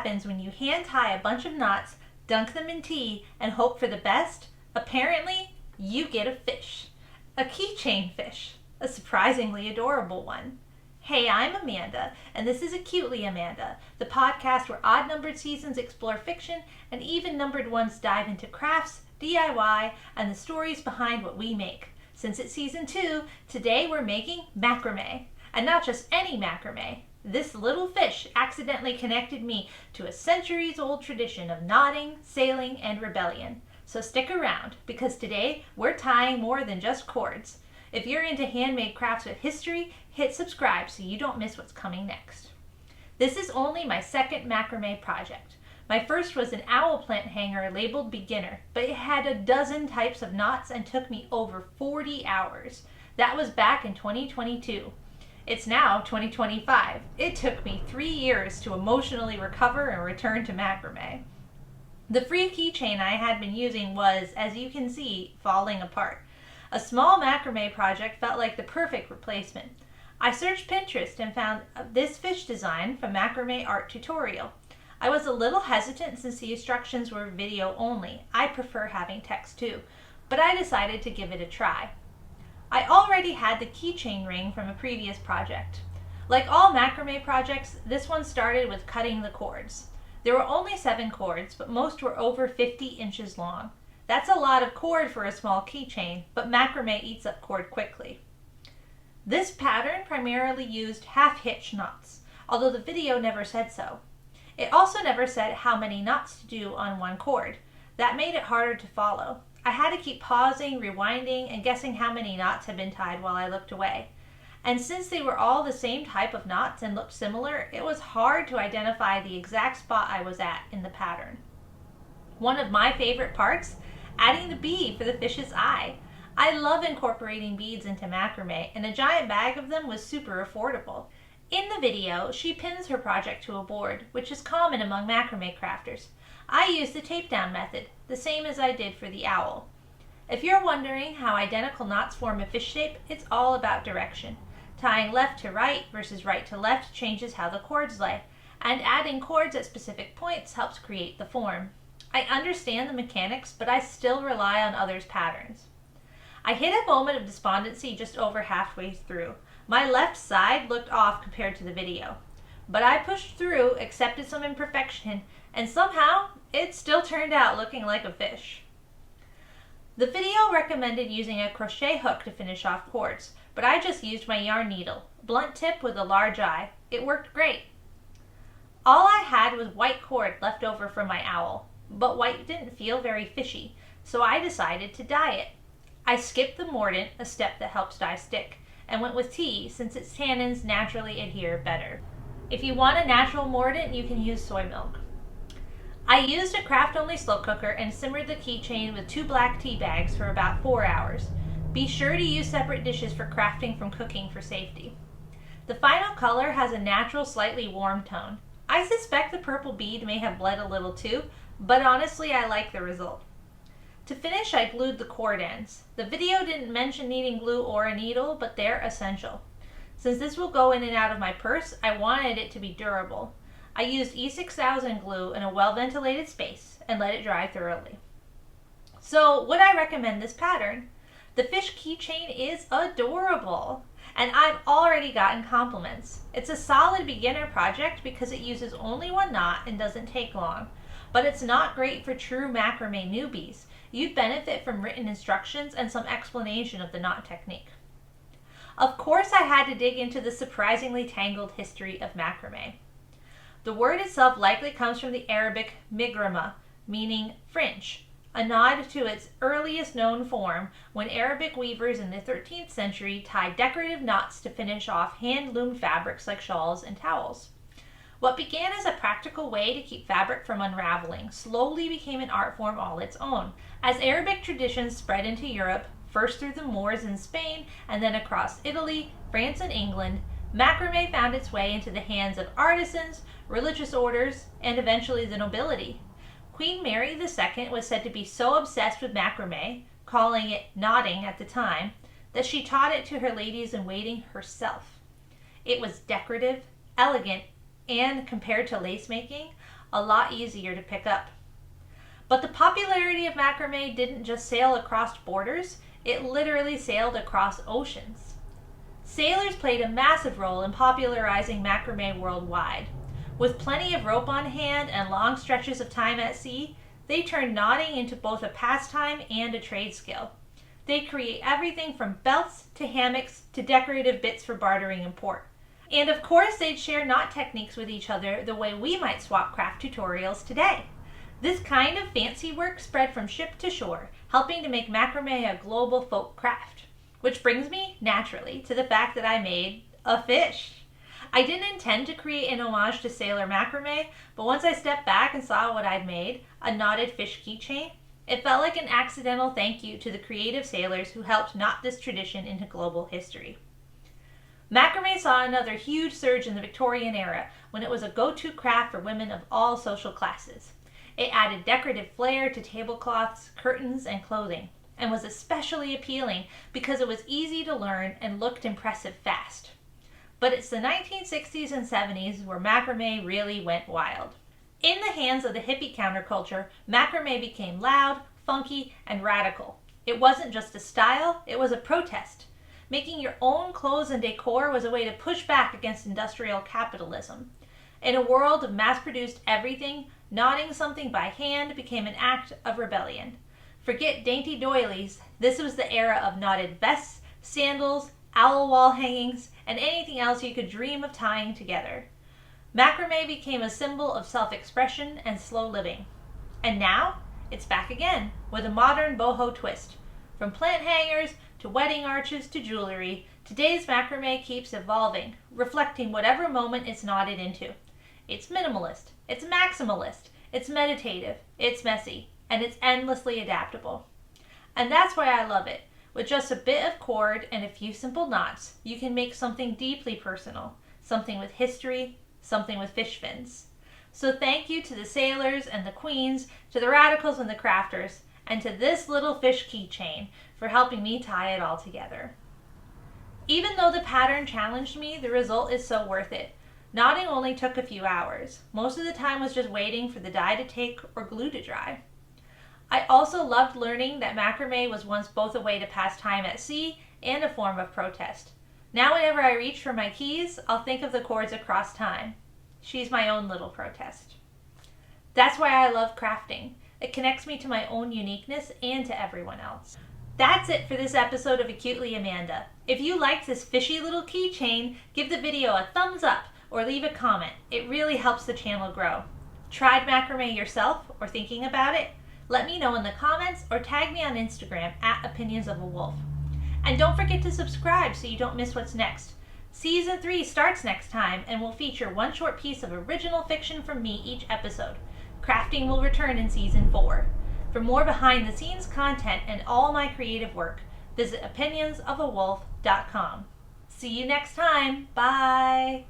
happens when you hand tie a bunch of knots, dunk them in tea, and hope for the best? Apparently, you get a fish. A keychain fish. A surprisingly adorable one. Hey, I'm Amanda, and this is Acutely Amanda, the podcast where odd-numbered seasons explore fiction and even-numbered ones dive into crafts, DIY, and the stories behind what we make. Since it's season 2, today we're making macrame. And not just any macrame. This little fish accidentally connected me to a centuries-old tradition of knotting, sailing, and rebellion. So stick around, because today we're tying more than just cords. If you're into handmade crafts with history, hit subscribe so you don't miss what's coming next. This is only my second macrame project. My first was an owl plant hanger labeled beginner, but it had a dozen types of knots and took me over 40 hours. That was back in 2022. It's now 2025. It took me 3 years to emotionally recover and return to macrame. The free keychain I had been using was, as you can see, falling apart. A small macrame project felt like the perfect replacement. I searched Pinterest and found this fish design from Macrame Art Tutorial. I was a little hesitant since the instructions were video only. I prefer having text too, but I decided to give it a try. I already had the keychain ring from a previous project. Like all macrame projects, this one started with cutting the cords. There were only 7 cords, but most were over 50 inches long. That's a lot of cord for a small keychain, but macrame eats up cord quickly. This pattern primarily used half-hitch knots, although the video never said so. It also never said how many knots to do on one cord. That made it harder to follow. I had to keep pausing, rewinding, and guessing how many knots had been tied while I looked away. And since they were all the same type of knots and looked similar, it was hard to identify the exact spot I was at in the pattern. One of my favorite parts? Adding the bead for the fish's eye. I love incorporating beads into macrame, and a giant bag of them was super affordable. In the video, she pins her project to a board, which is common among macrame crafters. I used the tape down method, the same as I did for the owl. If you're wondering how identical knots form a fish shape, it's all about direction. Tying left to right versus right to left changes how the cords lay, and adding cords at specific points helps create the form. I understand the mechanics, but I still rely on others' patterns. I hit a moment of despondency just over halfway through. My left side looked off compared to the video. But I pushed through, accepted some imperfection, and somehow it still turned out looking like a fish. The video recommended using a crochet hook to finish off cords, but I just used my yarn needle, blunt tip with a large eye. It worked great. All I had was white cord left over from my owl, but white didn't feel very fishy, so I decided to dye it. I skipped the mordant, a step that helps dye stick, and went with tea since its tannins naturally adhere better. If you want a natural mordant, you can use soy milk. I used a craft-only slow cooker and simmered the keychain with 2 black tea bags for about 4 hours. Be sure to use separate dishes for crafting from cooking for safety. The final color has a natural, slightly warm tone. I suspect the purple bead may have bled a little too, but honestly I like the result. To finish, I glued the cord ends. The video didn't mention needing glue or a needle, but they're essential. Since this will go in and out of my purse, I wanted it to be durable. I used E6000 glue in a well-ventilated space and let it dry thoroughly. So, would I recommend this pattern? The fish keychain is adorable, and I've already gotten compliments. It's a solid beginner project because it uses only 1 knot and doesn't take long, but it's not great for true macrame newbies. You'd benefit from written instructions and some explanation of the knot technique. Of course, I had to dig into the surprisingly tangled history of macrame. The word itself likely comes from the Arabic migrama, meaning fringe, a nod to its earliest known form when Arabic weavers in the 13th century tied decorative knots to finish off hand-loomed fabrics like shawls and towels. What began as a practical way to keep fabric from unraveling slowly became an art form all its own. As Arabic traditions spread into Europe, first through the Moors in Spain and then across Italy, France, and England, macrame found its way into the hands of artisans, religious orders, and eventually the nobility. Queen Mary II was said to be so obsessed with macrame, calling it knotting at the time, that she taught it to her ladies-in-waiting herself. It was decorative, elegant, and compared to lace making, a lot easier to pick up. But the popularity of macrame didn't just sail across borders, it literally sailed across oceans. Sailors played a massive role in popularizing macrame worldwide. With plenty of rope on hand and long stretches of time at sea, they turned knotting into both a pastime and a trade skill. They create everything from belts to hammocks to decorative bits for bartering in port. And of course, they'd share knot techniques with each other the way we might swap craft tutorials today. This kind of fancy work spread from ship to shore, helping to make macrame a global folk craft. Which brings me, naturally, to the fact that I made a fish. I didn't intend to create an homage to sailor macrame, but once I stepped back and saw what I'd made, a knotted fish keychain, it felt like an accidental thank you to the creative sailors who helped knot this tradition into global history. Macrame saw another huge surge in the Victorian era when it was a go-to craft for women of all social classes. It added decorative flair to tablecloths, curtains, and clothing, and was especially appealing because it was easy to learn and looked impressive fast. But it's the 1960s and 70s where macrame really went wild. In the hands of the hippie counterculture, macrame became loud, funky, and radical. It wasn't just a style, it was a protest. Making your own clothes and decor was a way to push back against industrial capitalism. In a world of mass-produced everything, knotting something by hand became an act of rebellion. Forget dainty doilies, this was the era of knotted vests, sandals, owl wall hangings, and anything else you could dream of tying together. Macrame became a symbol of self-expression and slow living. And now, it's back again, with a modern boho twist. From plant hangers, to wedding arches, to jewelry, today's macrame keeps evolving, reflecting whatever moment it's knotted into. It's minimalist, it's maximalist, it's meditative, it's messy, and it's endlessly adaptable. And that's why I love it. With just a bit of cord and a few simple knots, you can make something deeply personal, something with history, something with fish fins. So thank you to the sailors and the queens, to the radicals and the crafters, and to this little fish keychain for helping me tie it all together. Even though the pattern challenged me, the result is so worth it. Knotting only took a few hours. Most of the time was just waiting for the dye to take or glue to dry. I also loved learning that macrame was once both a way to pass time at sea and a form of protest. Now whenever I reach for my keys, I'll think of the cords across time. She's my own little protest. That's why I love crafting. It connects me to my own uniqueness and to everyone else. That's it for this episode of Acutely Amanda. If you liked this fishy little keychain, give the video a thumbs up or leave a comment. It really helps the channel grow. Tried macrame yourself or thinking about it? Let me know in the comments or tag me on Instagram at opinionsofawolf. And don't forget to subscribe so you don't miss what's next. Season 3 starts next time and will feature one short piece of original fiction from me each episode. Crafting will return in Season 4. For more behind the scenes content and all my creative work, visit opinionsofawolf.com. See you next time. Bye!